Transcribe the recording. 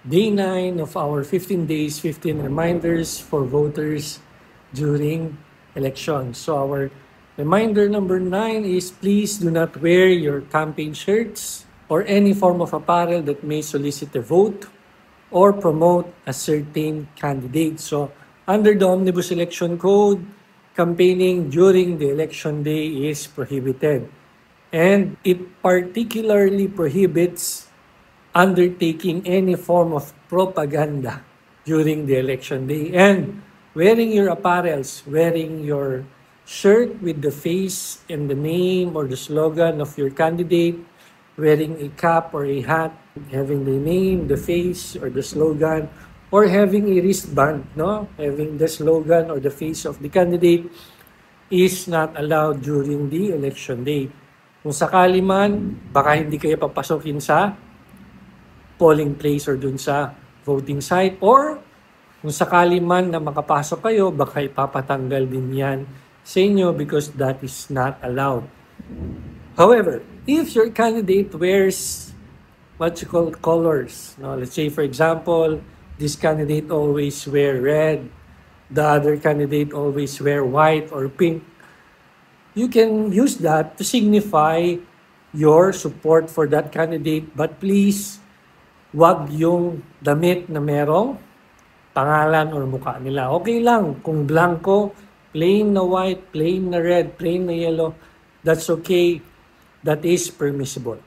day 9 of our 15 days, 15 reminders for voters during elections. So our reminder number 9 is please do not wear your campaign shirts or any form of apparel that may solicit a vote or promote a certain candidate. So under the Omnibus Election Code, campaigning during the election day is prohibited. And it particularly prohibits undertaking any form of propaganda during the election day. And wearing your apparels, wearing your shirt with the face and the name or the slogan of your candidate, wearing a cap or a hat, having the name, the face, or the slogan, or having a wristband, no? Having the slogan or the face of the candidate is not allowed during the election day. Kung sakali man, baka hindi kayo papasokin sa polling place or dun sa voting site, or kung sakali man na makapasok kayo, baka ipapatanggal din yan sa inyo because that is not allowed. However, if your candidate wears what you call colors, no? Let's say for example, this candidate always wear red, the other candidate always wear white or pink, you can use that to signify your support for that candidate, but please, wag yung damit na merong pangalan or mukha nila. Okay lang kung blanco, plain na white, plain na red, plain na yellow, that's okay. That is permissible.